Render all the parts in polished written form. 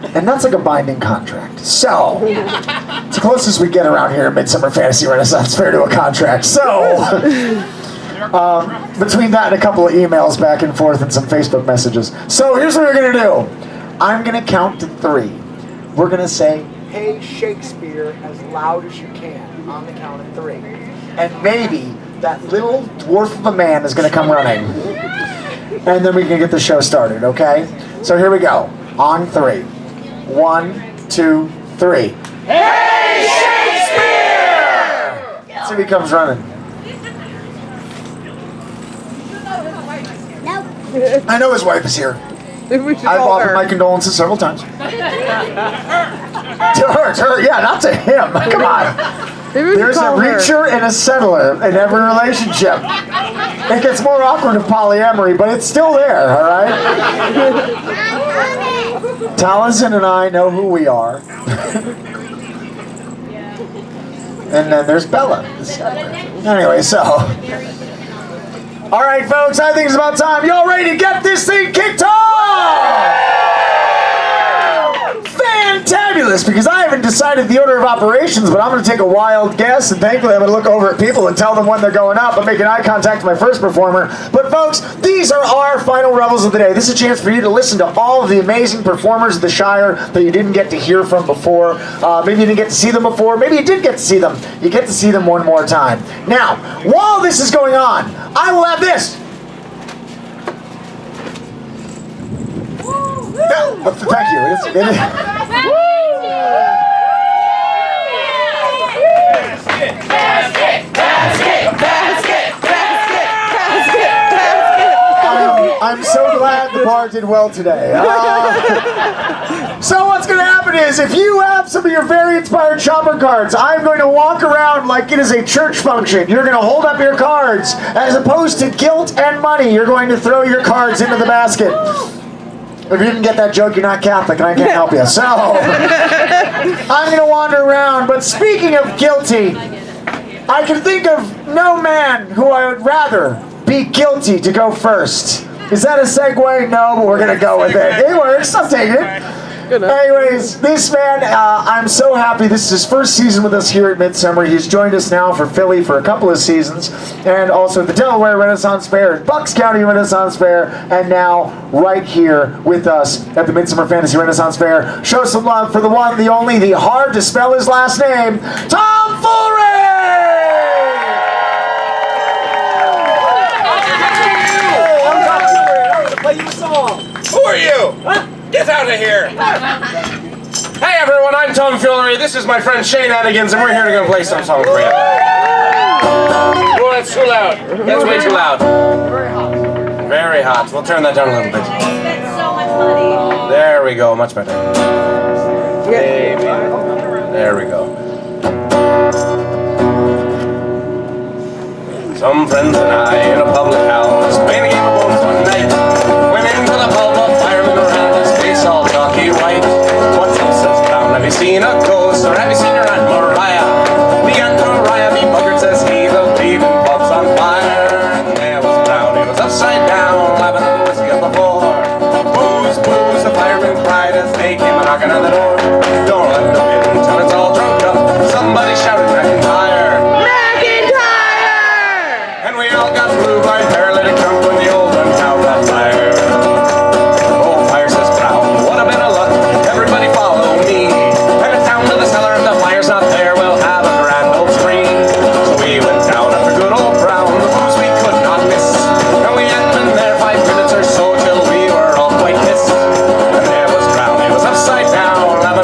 And that's like a binding contract. So, it's the closest we get around here at Midsummer Fantasy Renaissance Fair to a contract. So, between that and a couple of emails back and forth and some Facebook messages. So here's what we're going to do. I'm going to count to 3. We're going to say, "Hey Shakespeare," as loud as you can on the count of 3. And maybe that little dwarf of a man is going to come running. And then we can get the show started, okay? So here we go. On 3. 1, 2, 3. "Hey Shakespeare!" Let's see if he comes running. I know his wife is here. I've offered my condolences several times. To her, yeah, not to him. Come on. There's a reacher and a settler in every relationship. It gets more awkward in polyamory, but it's still there, all right? Taliesin and I know who we are. And then there's Bella. Anyway, so... All right, folks, I think it's about time. Y'all ready to get this thing kicked off? Fantabulous, because I haven't decided the order of operations, but I'm going to take a wild guess, and thankfully I'm going to look over at people and tell them when they're going up. I'm making eye contact with my first performer. But folks, these are our final Revels of the day. This is a chance for you to listen to all of the amazing performers of the Shire that you didn't get to hear from before. Maybe you didn't get to see them before. Maybe you did get to see them. You get to see them one more time. Now, while this is going on, I will have this. Yeah, thank you. It is. I'm so glad the bar did well today. So what's going to happen is, if you have some of your very inspired shopper cards, I'm going to walk around like it is a church function. You're going to hold up your cards. As opposed to guilt and money, you're going to throw your cards into the basket. If you didn't get that joke, you're not Catholic, and I can't help you. So, I'm going to wander around. But speaking of guilty, I can think of no man who I would rather be guilty to go first. Is that a segue? No, but we're going to go with it. It works. I'll take it. Anyways, this man, I'm so happy. This is his first season with us here at Midsummer. He's joined us now for Philly for a couple of seasons, and also the Delaware Renaissance Fair, Bucks County Renaissance Fair, and now right here with us at the Midsummer Fantasy Renaissance Fair. Show some love for the one, the only, the hard to spell his last name, Tom Fulry! Play you a song. Who are you? Get out of here! Hey everyone, I'm Tom Fulry. This is my friend Shane Adigans, and we're here to go play some song for you. Oh, that's too loud. That's way too loud. Very hot. Very hot. We'll turn that down a little bit. Spent so much money. There we go. Much better. Maybe. There we go. Some friends and I in a public house playing a game of bones one night. Went into the pub, a fireman around his face all chalky white. What's up, says Brown? Have you seen a ghost, or have you seen your Aunt Mariah? The Aunt Mariah be buggered, says he. The bleeding pub's on fire. And there was Brown, he was upside down, laughing at the whiskey on the floor. Booze, booze, the fireman cried as they came a knocking on the door. Don't let them in until it's all drunk up. Somebody shouted, McIntyre! And we all got blue by paralytic drunk when the old one out on fire. Oh, fire, says Brown, what a bit of luck. Everybody follow me. And it's down to the cellar. If the fire's not there, we'll have a grand old scream. So we went down after good old Brown, the booze we could not miss. And we hadn't been there 5 minutes or so till we were all quite pissed. And there was Brown, he was upside down, laughing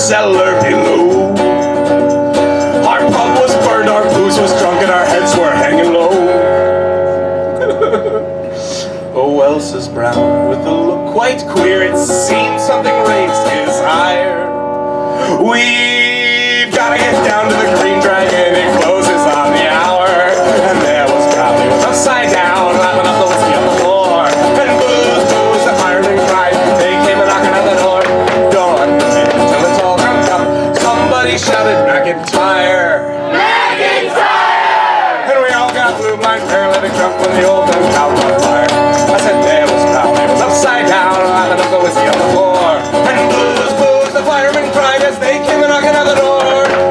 cellar below. Our pub was burned, our booze was drunk, and our heads were hanging low. Oh, well, says Brown, with a look quite queer, it seems something raised his ire. We've gotta get down to the Green Dragon, it closes on the hour. And there was Brown, he was upside down, lapping up the whiskey on the floor. And booze, booze, the firemen cried, they came a knocking at the door. Don't let them in until it's all drunk up. Somebody shouted, McIntyre! McIntyre! And we all got blue blind paralytic drunk when the old man caught on fire. I said there was Brown, he was upside down, lapping up the whiskey on the floor. And booze, booze, the firemen cried as they came a knocking at the door.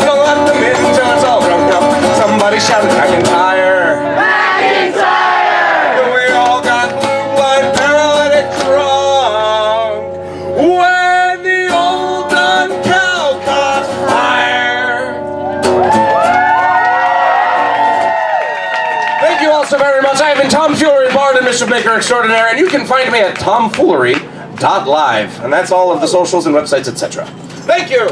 Don't let them in until it's all drunk up. Somebody shouted, McIntyre! McIntyre! And we all got blue blind paralytic drunk when the old dun cow caught fire. Thank you all so very much. I have been Tom Foolery, Bard and Mr. Baker Extraordinaire, and you can find me at tomfoolery.live, and that's all of the socials and websites, etc. Thank you!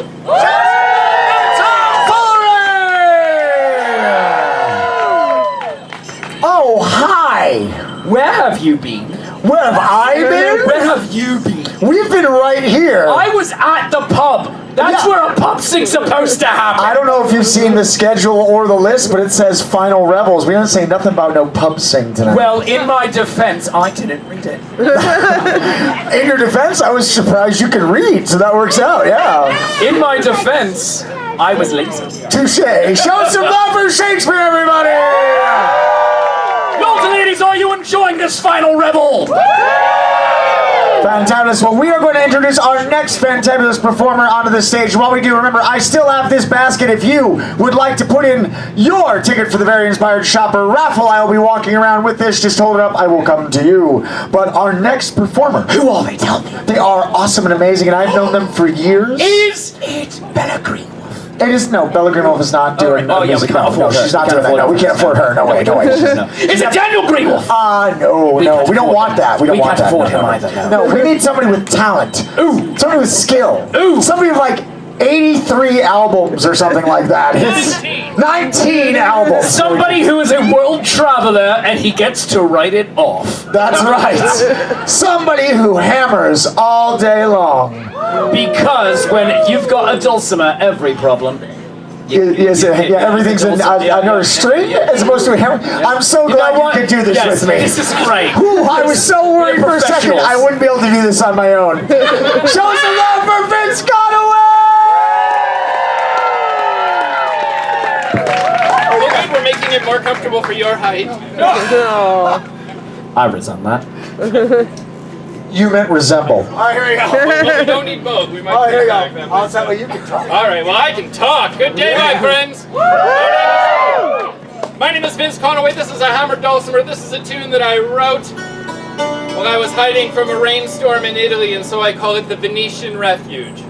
Oh, hi! Where have you been? Where have I been? Where have you been? We've been right here. I was at the pub. That's Yeah. where a pub sing's supposed to happen. I don't know if you've seen the schedule or the list, but it says Final Revels. We don't say nothing about no pub sing tonight. Well, in my defense, I didn't read it. In your defense, I was surprised you could read, so that works out, yeah. In my defense, I was lazy. Touche. Show some love for Shakespeare, everybody! Lords and ladies, are you enjoying this final revel? Fantabulous. Well, we are going to introduce our next fantabulous performer onto the stage. While we do, remember, I still have this basket. If you would like to put in your ticket for the Very Inspired Shopper raffle, I will be walking around with this. Just hold it up. I will come to you. But our next performer. Who are they? Tell me. They are awesome and amazing, and I've known them for years. Is it Bella Greenwolf? It is, no, Bella Greenwolf is not doing Oh, yeah, music. we can't afford her. She's not We can't doing that. No, afford we can't afford her. No way, no way. Is it Daniel Greenwolf? No, we don't afford want him. that. We don't We want can't that. afford No, him no, either, no. No, we need somebody with talent. Ooh. Somebody with skill. Ooh. Somebody with like 83 albums or something like that. It's 19 albums. Somebody who is a world traveler and he gets to write it off. That's right. Somebody who hammers all day long. Because when you've got a dulcimer, every problem. Yes, everything's in another string as opposed to a hammer. I'm so You know glad you what? could do this Yes, with me. This is great. Ooh, I was so worried for a second professionals. I wouldn't be able to do this on my own. Show some love for Vince Conaway! We're good. We're making it more comfortable for your height. I resent that. You meant resemble. All right, here we go. Well, we don't need both. We might Here we back go. them. I'll tell you can talk. All right, well, I can talk. Good day, my friends. My name is Vince Conaway. This is a hammered dulcimer. This is a tune that I wrote when I was hiding from a rainstorm in Italy, and so I call it the Venetian Refuge.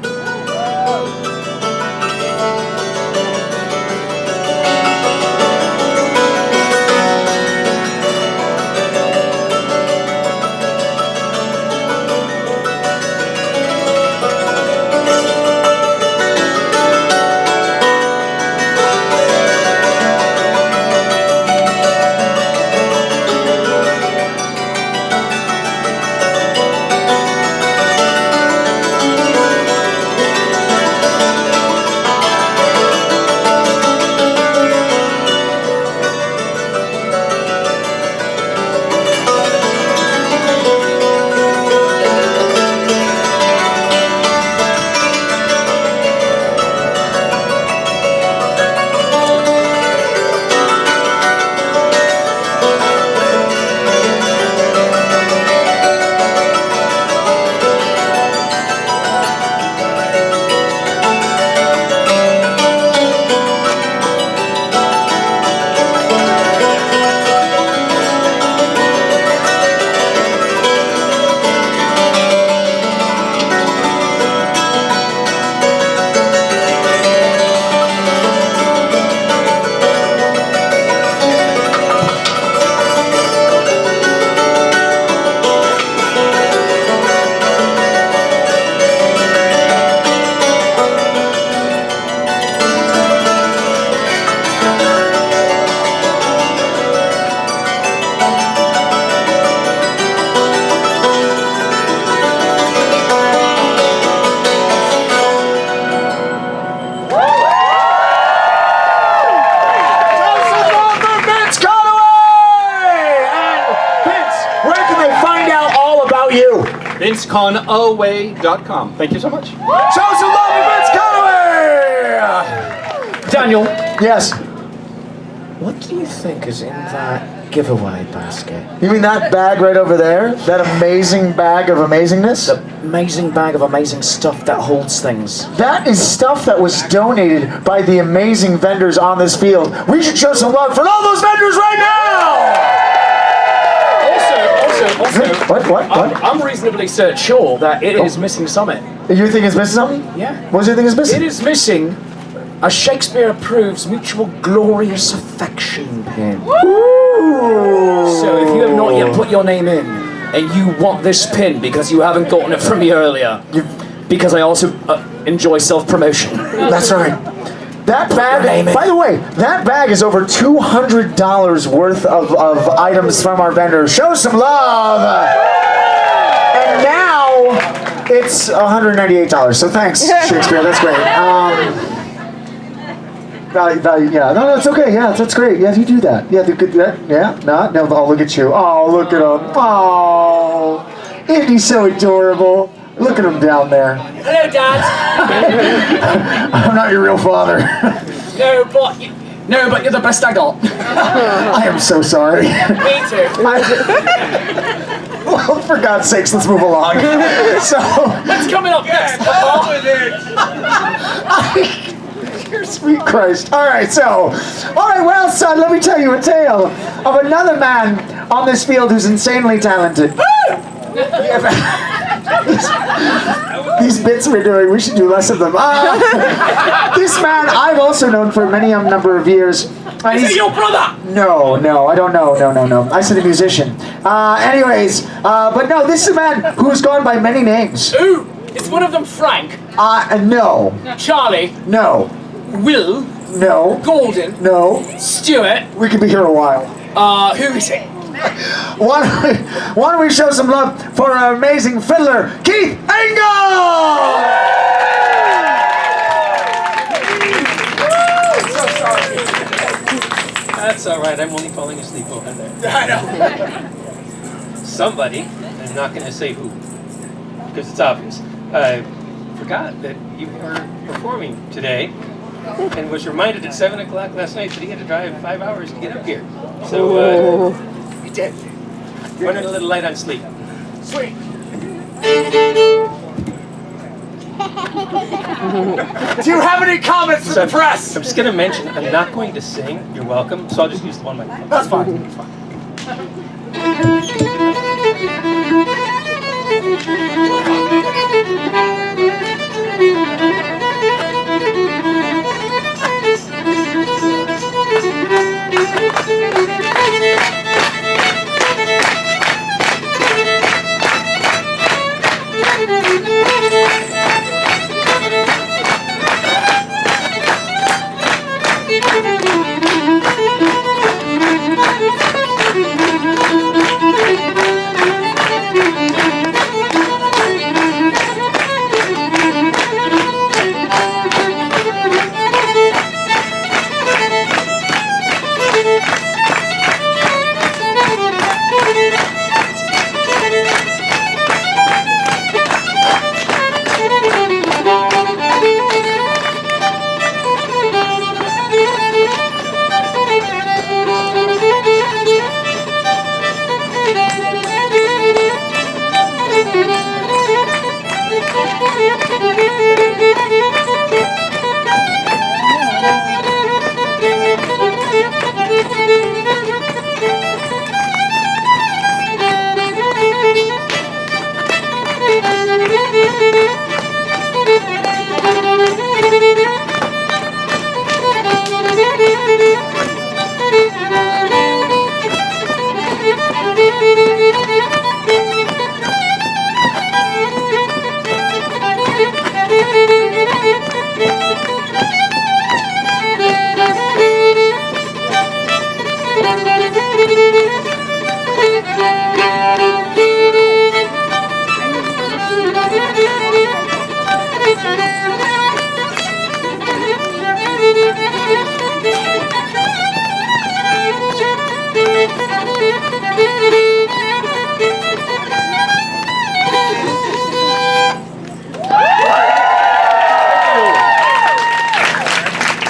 you? VinceConaway.com. Thank you so much. Show some love to Vince Conaway! Daniel, Yes. what do you think is in that giveaway basket? You mean that bag right over there? That amazing bag of amazingness? The amazing bag of amazing stuff that holds things. That is stuff that was donated by the amazing vendors on this field. We should show some love for all those vendors right Also, now! What? I'm reasonably sure that it is missing something. You think it's missing something? Yeah. What do you think is missing? It is missing a Shakespeare approves mutual glorious affection pin. Ooh. So if you have not yet put your name in, and you want this pin because you haven't gotten it from me earlier, because I also enjoy self-promotion. That's right. That bag, by the way, that bag is over $200 worth of items from our vendors. Show some love! And now, it's $198, so thanks, Shakespeare, that's great. Value, yeah, no, it's okay, yeah, that's great, yeah, you do that. Yeah, no, oh, look at you. Oh, look at him. Oh, isn't he so adorable? Look at him down there. Hello, Dad. I'm not your real father. No, but you're the best I got. I am so sorry. Me too. Well, for God's sakes, let's move along. So, What's coming up next? Dear sweet Christ. All right, well, son, let me tell you a tale of another man on this field who's insanely talented. These bits we're doing, we should do less of them. This man I've also known for many a number of years. Is it your brother? No, I don't know. No. I said a musician. But no, this is a man who's gone by many names. Ooh, is one of them Frank? No. Charlie? No. Will? No. Gordon? No. Stuart? We could be here a while. Who is it? Why don't we show some love for our amazing fiddler, Keith Engel! That's all right. I'm only falling asleep over there. I know. Somebody, I'm not going to say who, because it's obvious, forgot that you were performing today and was reminded at 7 o'clock last night that he had to drive 5 hours to get up here. So, he did. Running a little light on sleep. Sweet. Do you have any comments for the press? I'm just going to mention, I'm not going to sing. You're welcome. So I'll just use the one microphone. That's fine.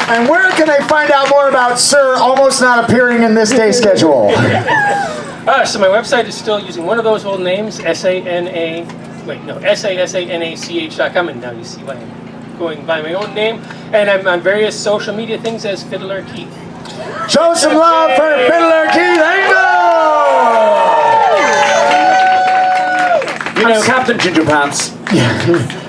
And where can I find out more about Sir almost not appearing in this day schedule? So my website is still using one of those old names, SASANACH.com, and now you see why I'm going by my own name. And I'm on various social media things as Fiddler Keith. Show some love for Fiddler Keith Engel! You know, Captain Ginger Pants.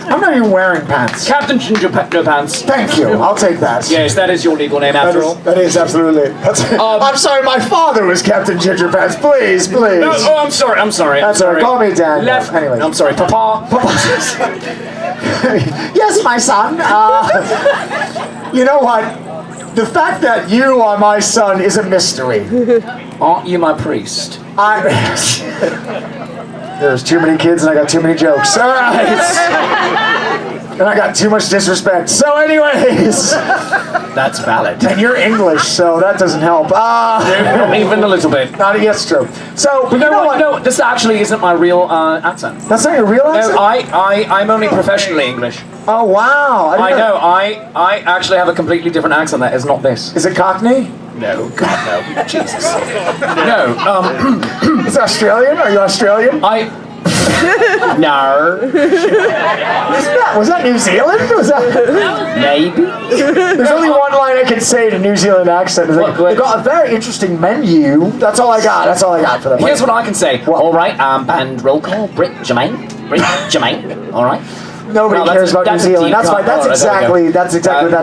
I'm not even wearing pants. Captain Ginger No Pants. Thank you. I'll take that. Yes, that is your legal name after all. That is absolutely. I'm sorry, my father was Captain Ginger Pants. Please, please. No, oh, I'm sorry. That's all right. Call me Dad. Anyway. I'm sorry, Papa. Yes, my son. You know what? The fact that you are my son is a mystery. Aren't you my priest? There's too many kids and I got too many jokes. All right. And I got too much disrespect. So anyways. That's valid. And you're English, so that doesn't help. Even a little bit. Not yes, true. So, but you know what? No, this actually isn't my real accent. That's not your real accent? No, I'm only professionally English. Oh, wow. I know. I actually have a completely different accent that is not this. Is it Cockney? No, God, no. Jesus. No, Is it Australian? Are you Australian? No. Was that New Zealand? Was that... Maybe. There's only one line I can say to New Zealand accent. It's like, they've got a very interesting menu. That's all I got. That's all I got for them. Here's what I can say. All right, band roll call. Brit Jermaine. All right. Nobody cares about New Zealand. That's fine. That's exactly what that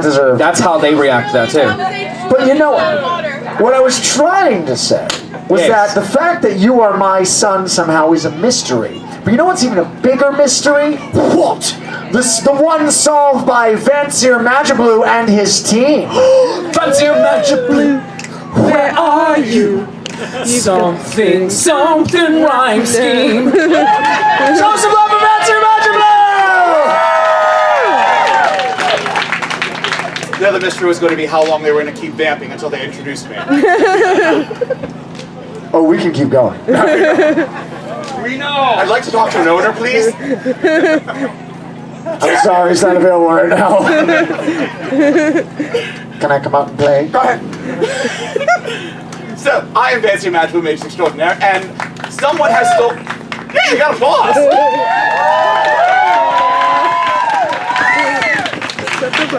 deserves. That's how they react to that too. But you know what I was trying to say was that the fact that you are my son somehow is a mystery. But you know what's even a bigger mystery? What? The one solved by Fancier Magicblue and his team. Fancier Magicblue, where are you? Something rhyme scheme. Show some love for Fancier Magicblue! The other mystery was going to be how long they were going to keep vamping until they introduced me. Oh, we can keep going. We know! I'd like to talk to an owner, please. I'm sorry, it's not available right now. Can I come out and play? Go ahead. So, I am Fancy Magical Mage Extraordinaire, and someone has stolen... Yeah, you got a boss!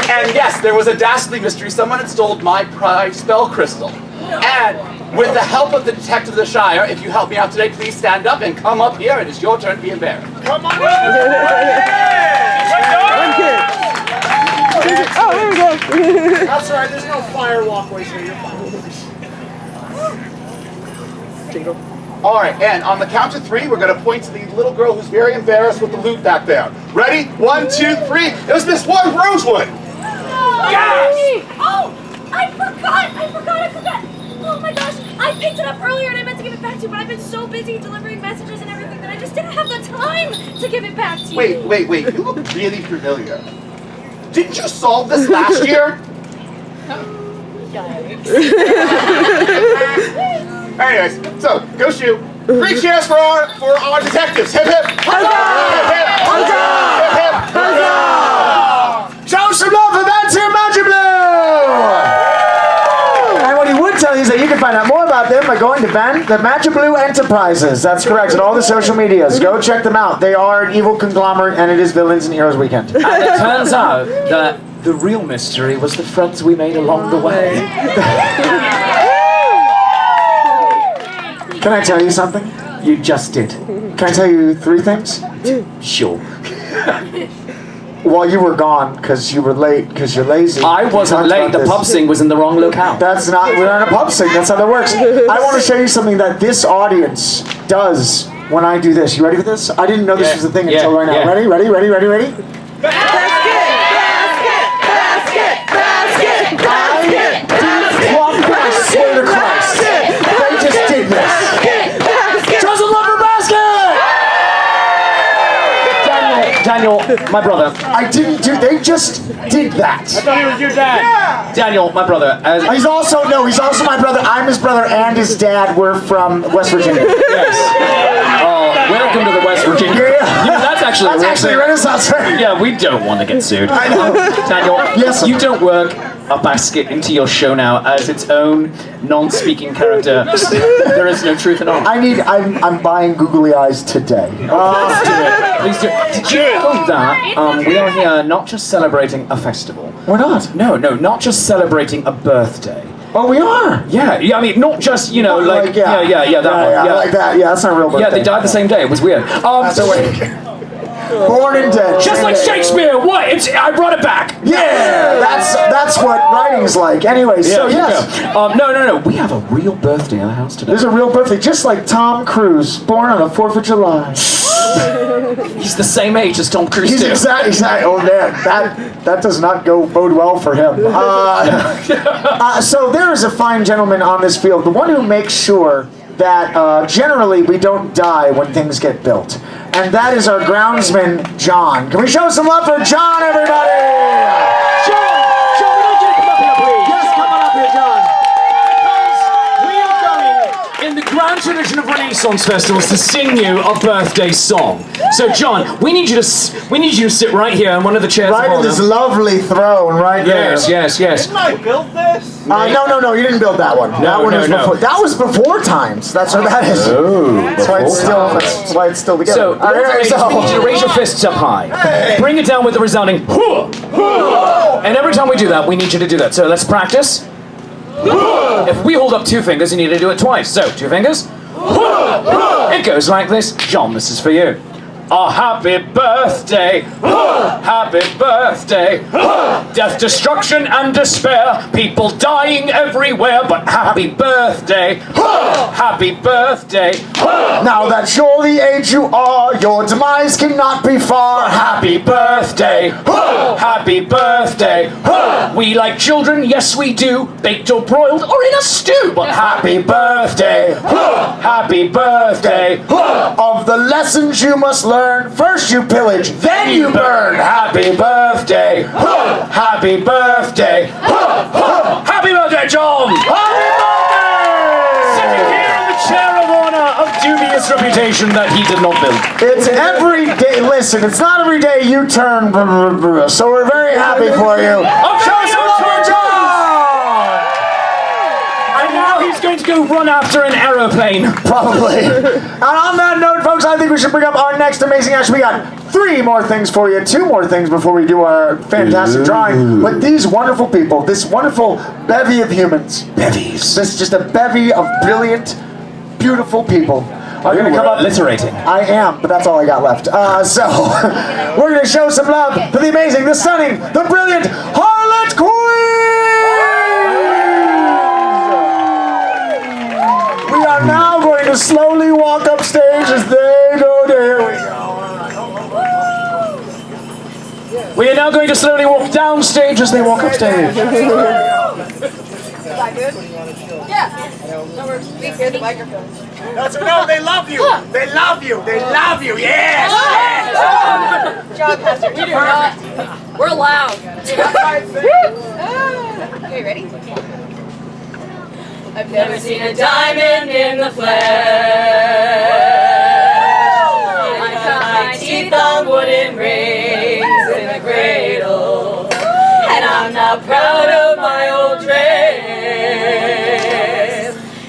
And yes, there was a dastardly mystery. Someone had stolen my prized spell crystal. And with the help of the detective of the Shire, if you help me out today, please stand up and come up here. It is your turn to be embarrassed. Come on! Oh, there we go. That's right, there's no fire walkways here. You're fine. All right, and on the count of 3, we're going to point to the little girl who's very embarrassed with the loot back there. Ready? 1, 2, 3. It was Miss One Rosewood. Yes! Oh, I forgot. Oh my gosh, I picked it up earlier and I meant to give it back to you, but I've been so busy delivering messages and everything that I just didn't have the time to give it back to you. Wait. You look really familiar. Didn't you solve this last year? Yikes. Anyways, so go shoot. 3 cheers for our detectives. Hip hip. Huzzah! Hip hip. Huzzah! Hip hip. Huzzah! Show some love for Fancier Magicblue! And what he would tell you is that you can find out more about them by going to the Magicblue Enterprises. That's correct, and all the social medias. Go check them out. They are an evil conglomerate, and it is Villains and Heroes Weekend. And it turns out that the real mystery was the friends we made along the way. Can I tell you something? You just did. Can I tell you 3 things? Sure. While you were gone, because you were late, because you're lazy. I wasn't late. The pub sing was in the wrong locale. That's not, we're in a pub sing. That's how that works. I want to show you something that this audience does when I do this. You ready for this? I didn't know this was a thing until right now. Yeah. Ready? I swear to Christ. They just did this. Show some love for basket! Daniel, my brother. I didn't do, they just did that. I thought he was your dad. Yeah. Daniel, my brother. He's also my brother. I'm his brother and his dad. We're from West Virginia. Yes. Welcome to the West Virginia. Yeah. That's actually a Renaissance fair. Yeah, we don't want to get sued. I know. Daniel, Yes, sir. you don't work a basket into your show now as its own non-speaking character. There is no truth in all. I'm buying googly eyes today. Please do it. Please do it. Did you know that we are here not just celebrating a festival? We're not. No, not just celebrating a birthday. Oh, we are. Yeah, I mean, not just, that one. Like that one. Yeah, that's not a real birthday. Yeah, they died the same day. It was weird. So wait. Born and dead. Just like Shakespeare. What? I brought it back. Yeah, that's what writing's like. Anyway, so yes. No. We have a real birthday in the house today. There's a real birthday, just like Tom Cruise, born on the 4th of July. He's the same age as Tom Cruise. He's exactly. Oh man, that does not bode well for him. So there is a fine gentleman on this field, the one who makes sure that generally we don't die when things get built. And that is our groundsman, John. Can we show some love for John, everybody? John, we need you to come up here, please. Yes, come on up here, John. We are going, in the grand tradition of Renaissance festivals, to sing you a birthday song. So, John, we need you to sit right here on one of the chairs. Right in this lovely throne, right there. Yes. Didn't I build this? No, you didn't build that one. That one was before. That was before times. That's what that is. Oh, that's why it's still together. So, we need you to raise your fists up high. Bring it down with a resounding hoo. And every time we do that, we need you to do that. So let's practice. If we hold up 2 fingers, you need to do it twice. So 2 fingers. It goes like this. John, this is for you. A happy birthday, happy birthday. Death, destruction, and despair. People dying everywhere, but happy birthday, happy birthday. Now that you're the age you are, your demise cannot be far. Happy birthday, happy birthday. We like children, yes we do, baked or broiled or in a stew. But happy birthday, happy birthday. Of the lessons you must learn, first you pillage, then you burn. Happy birthday, happy birthday, happy birthday, John. Happy birthday! Sitting here in the chair of honor of dubious reputation that he did not build. It's every day. Listen, it's not every day you turn. So we're very happy for you. Show some love for John. And now he's going to go run after an aeroplane. Probably. And on that note, folks, I think we should bring up our next amazing act. We got 3 more things for you, 2 more things before we do our fantastic drawing. But these wonderful people, this wonderful bevy of humans, Bevies. this is just a bevy of brilliant, beautiful people, are going to come up. Alliterating. I am, but that's all I got left. So we're going to show some love for the amazing, the stunning, the brilliant Harlot Queen. We are now going to slowly walk upstage as they go. Here we go. We are now going to slowly walk downstage as they walk upstage. Yeah. No, we're speaking through the microphone. No, they love you. They love you. They love you. Yes. John Pastor, we do not. We're loud. Okay, ready? I've never seen a diamond in the flesh. I cut my teeth on wooden rings in a cradle, and I'm not proud of my old dress.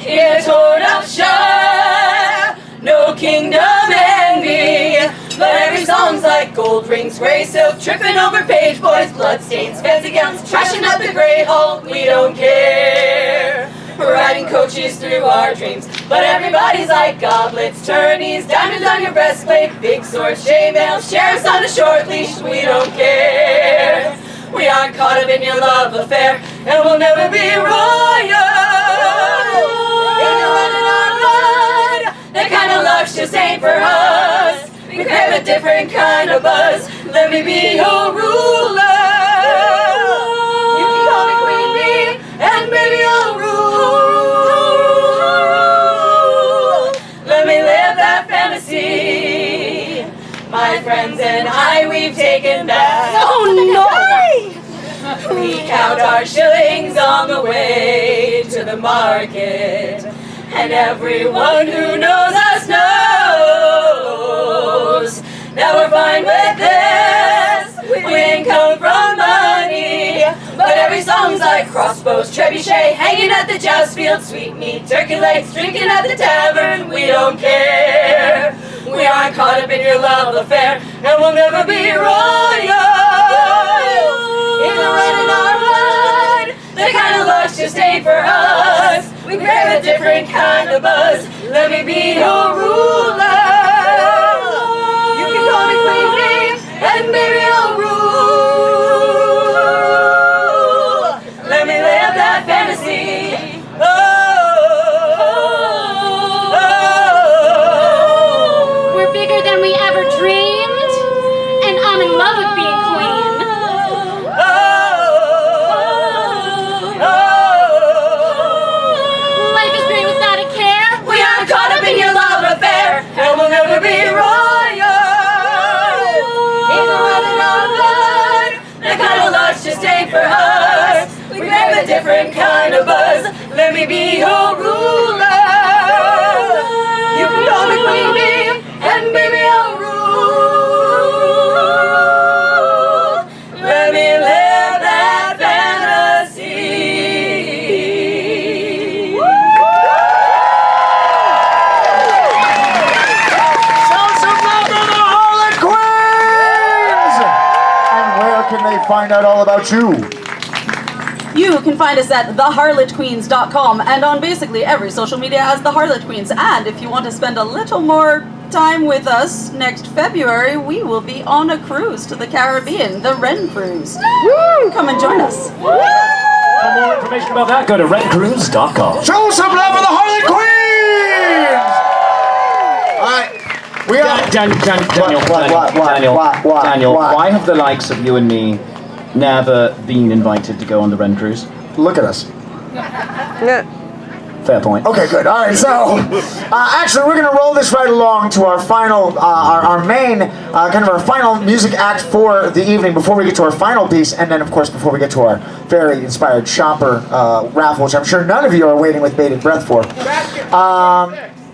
In a torn up shirt, no kingdom envy, but every song's like gold rings, gray silk, tripping over page boys, bloodstains, fancy gowns, trashing up the Great Hall. We don't care. We're riding coaches through our dreams, but everybody's like goblets, tourneys, diamonds on your breastplate, big swords, chainmail, sheriffs on a short leash. We don't care. We aren't caught up in your love affair, and we'll never be royal. In the running our blood, that kind of luck's just ain't for us. We crave a different kind of buzz. Let me be your ruler. You can call me Queen Bee, and baby I'll rule. Let me live that fantasy. My friends and I, we've taken back. Oh no! We count our shillings on the way to the market, and everyone who knows us knows that we're fine with this. We ain't come from money, but But every song's like crossbows, trebuchet, hanging at the joust field, sweet meat, turkey legs, drinking at the tavern. We don't care. We aren't caught up in your love affair, and we'll never be royal. In the running our blood, the kind of luck's just ain't for us. We crave a different kind of buzz. Let me be your ruler. You can call me Queen Bee, and baby I'll rule. Let me live that fantasy. Oh, oh, oh. We're bigger than we ever dreamed, and I'm in love with being queen. Oh, oh, oh. Life is great without a care. We aren't caught up in your love affair, and we'll never be royal. In the running our blood, the kind of luck's just ain't for us. We crave a different kind of buzz. Let me be your ruler. You can call me Queen Bee, and baby I'll rule. Let me live that fantasy. Show some love to the Harlot Queens! And where can they find out all about you? You can find us at theharlotqueens.com and on basically every social media as The Harlot Queens. And if you want to spend a little more time with us next February, we will be on a cruise to the Caribbean, the Ren Cruise. Woo! Come and join us. For more information about that, go to redcruise.com. Show some love for the Harlot Queens! All right, we are... Daniel, why have the likes of you and me never been invited to go on the Ren Cruise? Look at us. Fair point. Okay, good. All right, so actually, we're going to roll this right along to our final, our main, kind of our final music act for the evening before we get to our final piece, and then, of course, before we get to our very inspired shopper raffle, which I'm sure none of you are waiting with bated breath for.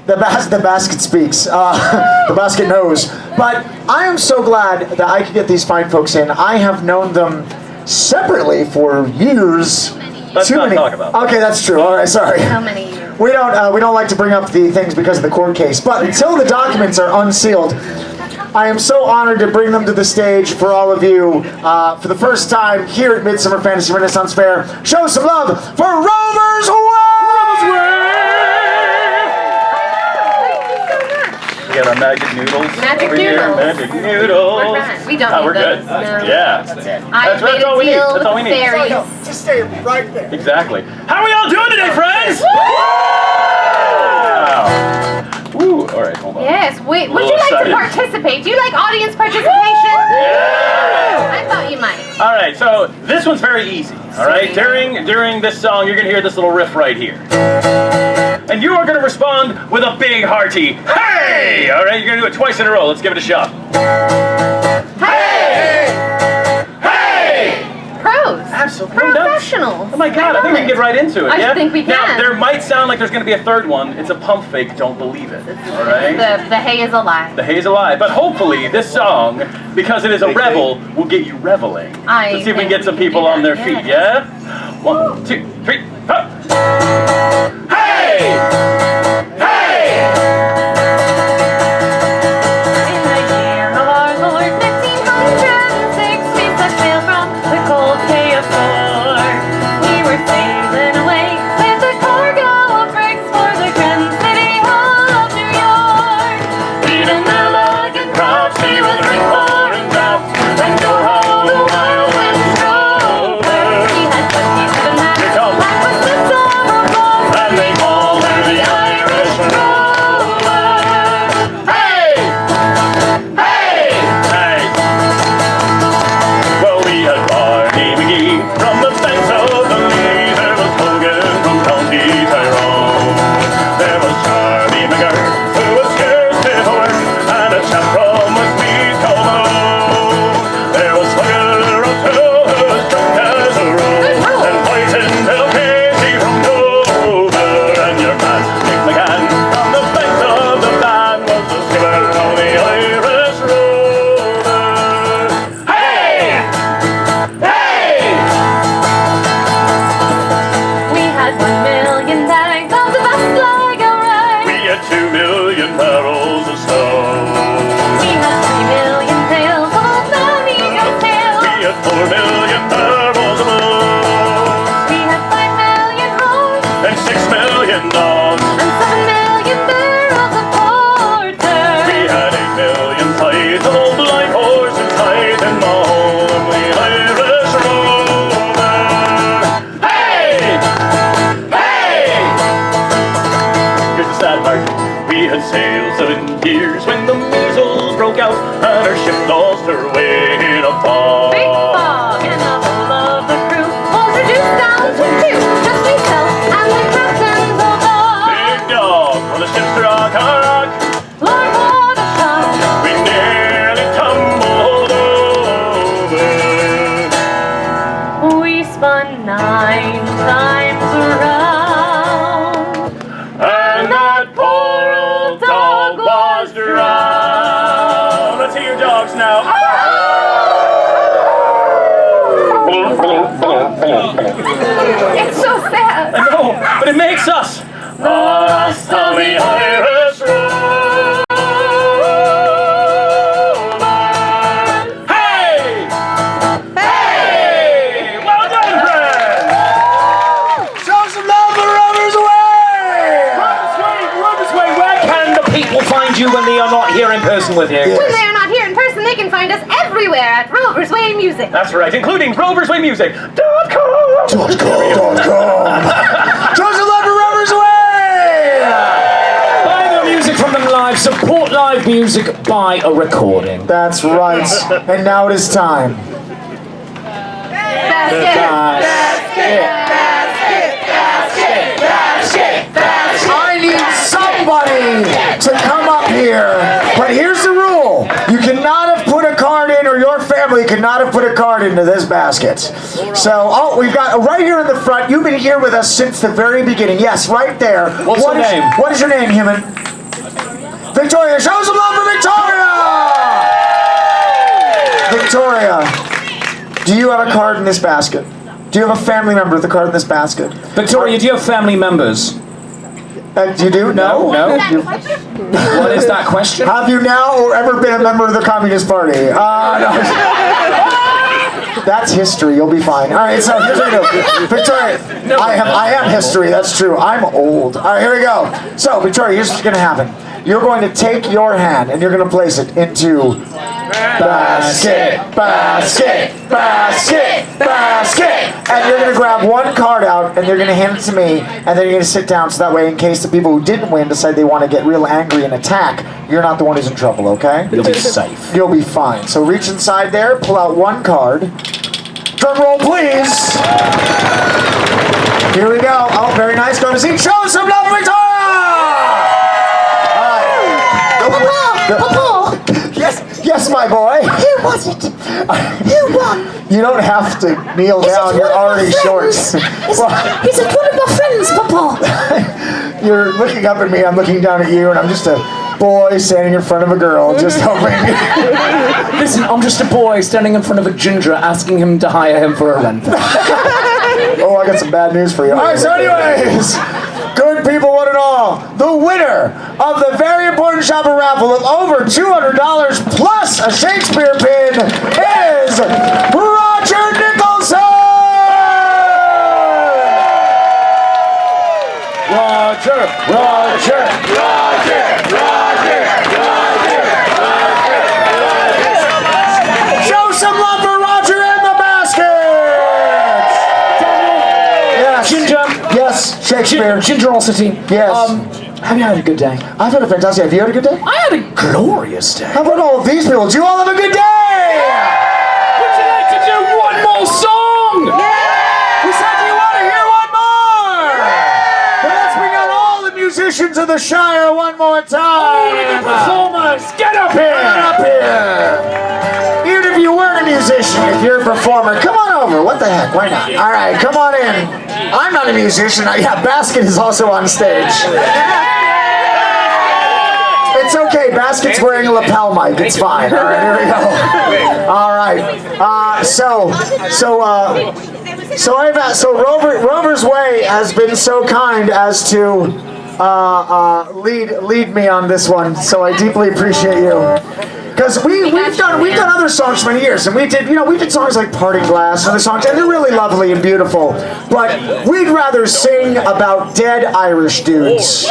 The basket speaks. The basket knows. But I am so glad that I could get these fine folks in. I have known them separately for years. Let's not talk about that. Okay, that's true. All right, sorry. How many years? We don't like to bring up the things because of the court case. But until the documents are unsealed, I am so honored to bring them to the stage for all of you for the first time here at Midsummer Fantasy Renaissance Fair. Show some love for Rovers Way! We got our magic noodles. Magic over here. noodles. Magic noodles. We're fine. We don't Oh, need we're good. those. No. Yeah. I've made That's all a we need. deal That's all we with need. fairies. Just stay right there. Exactly. How are we all doing today, friends? Wow. Woo. All right, hold on. Yes, wait, would Little you like excited. to participate? Do you like audience participation? Yeah. I thought you might. All right, so this one's very easy. All right, during this song, you're gonna hear this little riff right here. And you are going to respond with a big hearty, hey! All right, you're going to do it twice in a row. Let's give it a shot. Hey! Hey! Pros. Absolutely. Professionals. Oh my God, I think we can get right into it. I Yeah? think we can. Now, there might sound like there's going to be a third one. It's a pump fake. Don't believe it. All right? The hay is a lie. The hay's a lie. But hopefully, this song, because it is a revel, will get you reveling. Let's see if we can get some people on their feet, yeah? 1, 2, 3, up! Hey! Hey! In the year of our Lord 1566, we sailed from the cold Bay of Four. We were sailing away with a cargo of bricks for the grand city hall of New York. Feeding the elegant crops, he was ring pouring drops, and go how the wild wind drove her. He had 27 masts, Here comes. black was Midsummer blood. And they call her the 7 years when the measles broke out and our ship lost her way in a fog. Big fog, and the whole of the crew was reduced down to 2, just myself and the captain's old dog. Big dog, on the ship's rock, rock. Lord, what a shock! We nearly tumbled over. We spun 9 times around, And that poor old dog was drowned. Let's hear your dogs now. it's so sad. I know, but it makes us lost on the Irish road. Hey! Hey! Well done, friends! Show some love for Rovers Away! Rovers Way, where can the people find you when they are not here in person with you? When they are not here in person, they can find us everywhere at Rovers Way Music. That's right, including roverswaymusic.com. Show some love for Rovers Away! Buy the music from them live. Support live music. Buy a recording. That's right. And now it is time. I need somebody to come up here. But here's the rule. You cannot have put a card in, or your family cannot have put a card into this basket. So, we've got right here in the front. You've been here with us since the very beginning. Yes, right there. What's your name? What is your name, human? Victoria. Show some love for Victoria! Victoria, do you have a card in this basket? Do you have a family member with a card in this basket? Victoria, do you have family members? You do? No? No? What is that question? Have you now or ever been a member of the Communist Party? No. That's history. You'll be fine. All right, so here's what we do. Victoria, I am history. That's true. I'm old. All right, here we go. So, Victoria, here's what's going to happen. You're going to take your hand and you're going to place it into basket, basket, basket, basket. And you're going to grab one card out and you're going to hand it to me, and then you're going to sit down so that way, in case the people who didn't win decide they want to get real angry and attack, you're not the one who's in trouble, okay? You'll be safe. You'll be fine. So reach inside there, pull out one card. Drum roll, please. Here we go. Oh, very nice. Go to see. Show some love, Victoria! Papa! Yes, my boy. Who was it? Who won? You don't have to kneel down. You're already short. Is it one of my friends, Papa? You're looking up at me. I'm looking down at you, and I'm just a boy standing in front of a girl, just hoping. Listen, I'm just a boy standing in front of a ginger asking him to hire him for a rent. Oh, I got some bad news for you. All right, so anyways, good people, one and all, the winner of the very important shopper raffle of over $200 plus a Shakespeare pin is Roger Nicholson! Roger, Roger, Roger, Roger, Roger, Roger, Roger. Show some love for Roger in the basket! Yes. Ginger. Yes, Shakespeare. Gingerosity. Yes. Have you had a good day? I've had a fantastic. Have you had a good day? I had a glorious day. How about all of these people? Do you all have a good day? Would you like to do one more song? We said, do you want to hear one more? Well, let's bring out all the musicians of the Shire one more time. All of the performers, get up here! Get up here. Even if you weren't a musician, if you're a performer, come on over. What the heck? Why not? All right, come on in. I'm not a musician. Yeah, Basket is also on stage. It's okay. Basket's wearing a lapel mic. It's fine. All right, here we go. All right. So Rover's Way has been so kind as to lead me on this one. So I deeply appreciate you. Because we've done other songs for many years, and we did songs like Parting Glass and other songs, and they're really lovely and beautiful. But we'd rather sing about dead Irish dudes.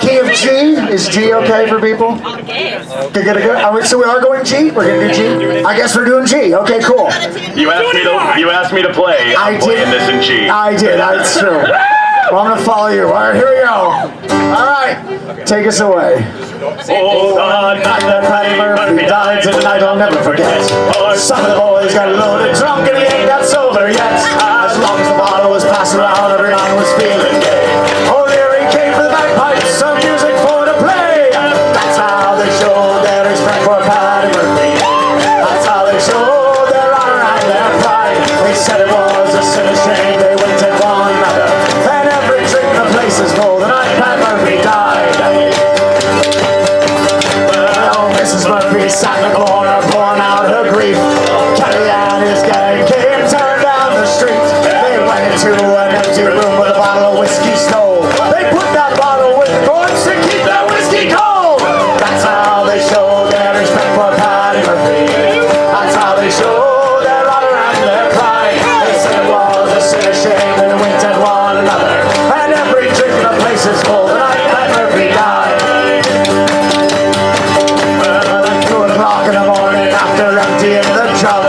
Key of G? Is G okay for people? Good. So we are going G? We're going to do G? I guess we're doing G. Okay, cool. You asked me to play. I'm playing this in G. I did. That's true. Well, I'm gonna follow you. All right, here we go. All right, take us away. Oh, the night that Patty Murphy died tonight I'll never forget. Some of the boys got loaded drunk and he ain't got sober yet. As long as the bottle was passed around, everyone was feeling gay. Oh, there he came for the bagpipes, some music for to play. That's how they showed their respect for Patty Murphy. That's how they showed their honor and their pride. They said it was a sin and shame, they went at one another. And every drink in the place is full the night Pat Murphy died. Well, Mrs. Murphy sat in the corner pouring out her grief. Kelly and his gang came turned down the street. They went into an empty room with a bottle of whiskey stole. They put that bottle with cords to keep that whiskey cold. That's how they showed their respect for Patty Murphy. That's how they showed their honor and their pride. They said it was a sin and shame and they winked at one another. And every drink in the place is full the night Pat Murphy died. Well, at 2 o'clock in the morning after emptying the jug,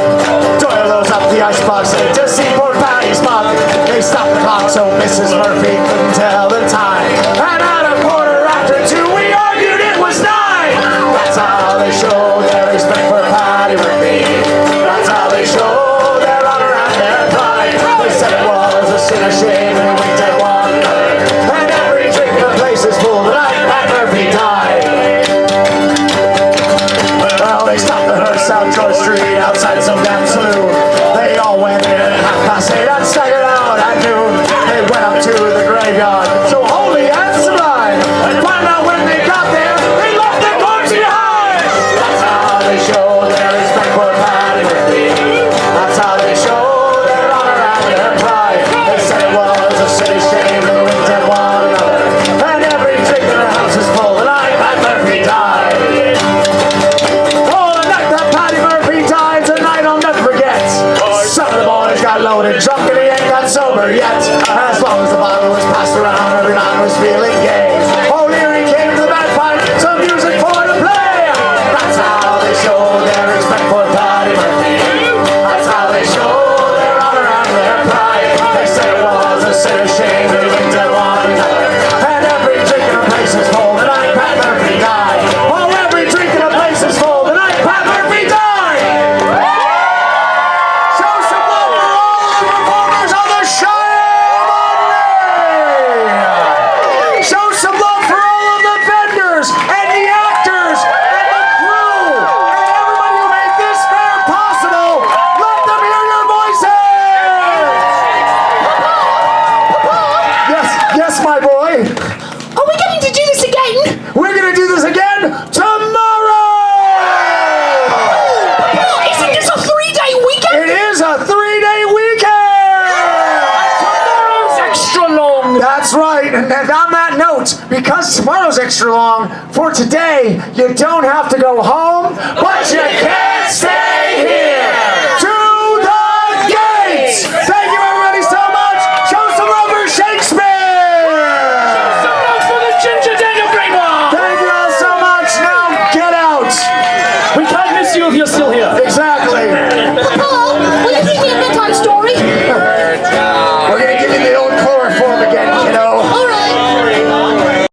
Doyle loads up the icebox to see poor Patty's mug. They stopped the clock so Mrs. Murphy couldn't tell the time. And at a quarter after 2 we argued it was 9. That's how they show their respect for Patty Murphy. That's how they show their honor and their pride. They said it was a sin and shame and they winked at one another. And every drink in the place is full the night Pat Murphy died. Well, they stopped the hearse out George Street outside some damn saloon. They all went in at 8:30 and staggered out at noon. They went up to the graveyard, so holy and sublime, and found out when they got there, they left their corpse behind. That's how they show their respect for Patty Murphy. That's how they show their honor and their pride. They said it was a city shame and they winked at one another. And every drink in the house is full the night Pat Murphy died. Oh, the night that Patty Murphy died, tonight I'll never forget. Some of the boys got loaded, drunk and he ain't got sober yet. As long as the bottle was passed around, every man was feeling gay. Oh, here he came to the bagpipe, some music for to play. That's how they show their respect for Patty Murphy. That's how they show their honor and their pride. They said it was a sin and shame, they winked at one another. And every drink in the place is full the night Pat Murphy died. Oh, every drink in the place is full the night Pat Murphy died. Show some love for all of the performers on the show Monday. Show some love for all of the vendors and the actors and the crew and everybody who made this fair possible. Let them hear your voices. Yes, my boy. Are we going to do this again? We're gonna do this again tomorrow. Isn't this a 3-day weekend? It is a 3-day weekend. Tomorrow's extra long. That's right. And on that note, because tomorrow's extra long, for today, you don't have to go home.